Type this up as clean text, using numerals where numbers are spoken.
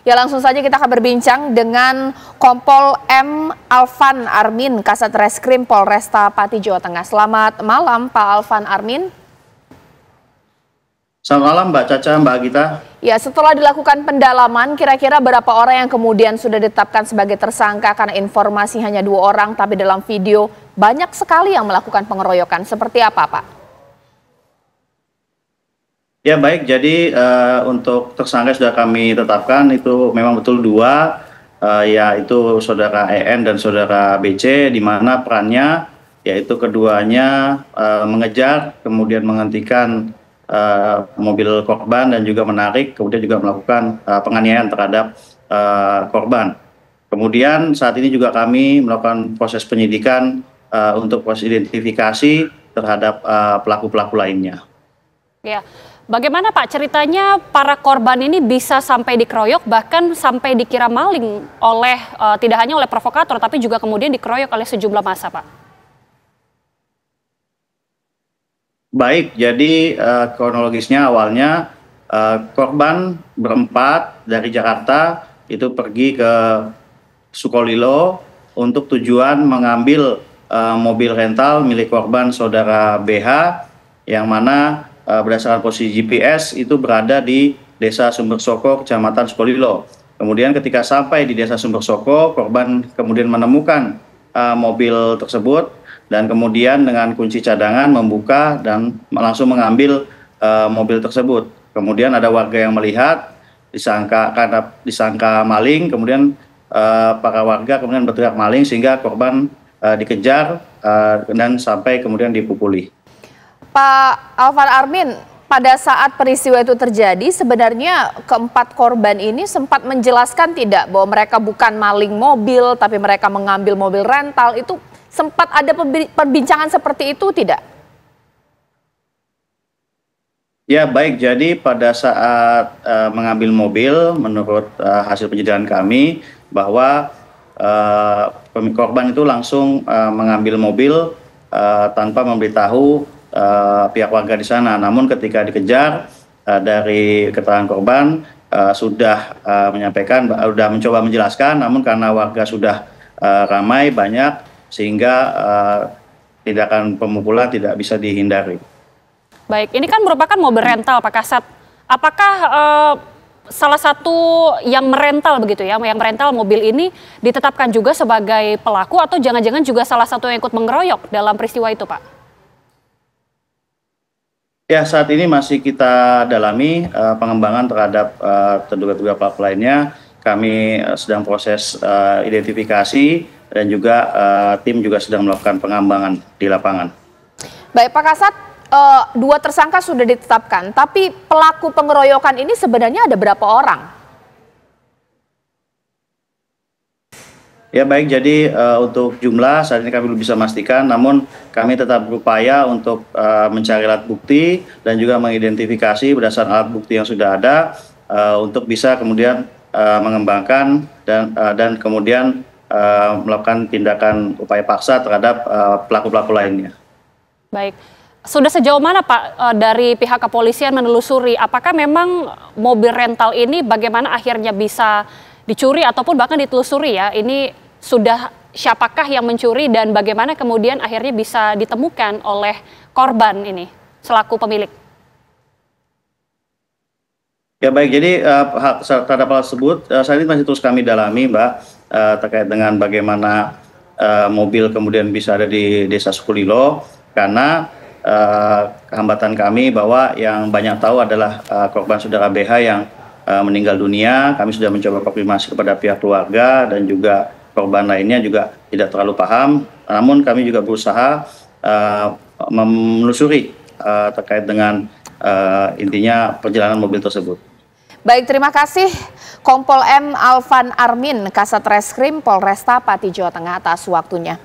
Ya, langsung saja kita akan berbincang dengan Kompol M. Alvan Armin, Kasat Reskrim Polresta Pati, Jawa Tengah. Selamat malam, Pak Alvan Armin. Selamat malam, Mbak Caca, Mbak Gita. Ya, setelah dilakukan pendalaman, kira-kira berapa orang yang kemudian sudah ditetapkan sebagai tersangka karena informasi hanya 2 orang, tapi dalam video banyak sekali yang melakukan pengeroyokan. Seperti apa, Pak? Ya baik, jadi untuk tersangka sudah kami tetapkan itu memang betul 2, yaitu saudara EN dan saudara BC, di mana perannya yaitu keduanya mengejar, kemudian menghentikan mobil korban dan juga menarik, kemudian juga melakukan penganiayaan terhadap korban. Kemudian saat ini juga kami melakukan proses penyidikan untuk proses identifikasi terhadap pelaku-pelaku lainnya. Ya. Bagaimana Pak ceritanya para korban ini bisa sampai dikeroyok, bahkan sampai dikira maling oleh tidak hanya oleh provokator tapi juga kemudian dikeroyok oleh sejumlah massa, Pak? Baik, jadi kronologisnya awalnya korban berempat dari Jakarta itu pergi ke Sukolilo untuk tujuan mengambil mobil rental milik korban saudara BH, yang mana berdasarkan posisi GPS itu berada di Desa Sumber Soko, Kecamatan Sukolilo. Kemudian ketika sampai di Desa Sumber Soko, korban kemudian menemukan mobil tersebut dan kemudian dengan kunci cadangan membuka dan langsung mengambil mobil tersebut. Kemudian ada warga yang melihat, karena disangka maling, kemudian para warga kemudian berteriak maling sehingga korban dikejar dan sampai kemudian dipukuli. Pak Alvan Armin, pada saat peristiwa itu terjadi, sebenarnya keempat korban ini sempat menjelaskan tidak bahwa mereka bukan maling mobil, tapi mereka mengambil mobil rental. Itu sempat ada perbincangan seperti itu tidak? Ya baik, jadi pada saat mengambil mobil, menurut hasil penyelidikan kami, bahwa korban itu langsung mengambil mobil tanpa memberitahu pihak warga di sana. Namun ketika dikejar, dari keterangan korban sudah menyampaikan, sudah mencoba menjelaskan, namun karena warga sudah ramai banyak sehingga tindakan pemukulan tidak bisa dihindari. Baik, ini kan merupakan mobil rental, Pak Kasat. Apakah salah satu yang merental begitu ya, yang merental mobil ini ditetapkan juga sebagai pelaku, atau jangan-jangan juga salah satu yang ikut mengeroyok dalam peristiwa itu, Pak? Ya, saat ini masih kita dalami pengembangan terhadap terduga pelaku lainnya. Kami sedang proses identifikasi dan juga tim juga sedang melakukan pengembangan di lapangan. Baik, Pak Kasat, 2 tersangka sudah ditetapkan, tapi pelaku pengeroyokan ini sebenarnya ada berapa orang? Ya baik, jadi untuk jumlah saat ini kami belum bisa memastikan, namun kami tetap berupaya untuk mencari alat bukti dan juga mengidentifikasi berdasarkan alat bukti yang sudah ada untuk bisa kemudian mengembangkan dan kemudian melakukan tindakan upaya paksa terhadap pelaku-pelaku lainnya. Baik, sudah sejauh mana Pak dari pihak kepolisian menelusuri apakah memang mobil rental ini bagaimana akhirnya bisa dicuri ataupun bahkan ditelusuri ya, ini sudah siapakah yang mencuri dan bagaimana kemudian akhirnya bisa ditemukan oleh korban ini selaku pemilik? Ya baik, jadi terhadap hal tersebut saat ini masih terus kami dalami, Mbak, terkait dengan bagaimana mobil kemudian bisa ada di Desa Sukolilo, karena hambatan kami bahwa yang banyak tahu adalah korban saudara BH yang meninggal dunia. Kami sudah mencoba konfirmasi kepada pihak keluarga dan juga korban lainnya juga tidak terlalu paham. Namun kami juga berusaha menelusuri terkait dengan intinya perjalanan mobil tersebut. Baik, terima kasih Kompol M. Alvan Armin, Kasat Reskrim Polresta Pati, Jawa Tengah atas waktunya.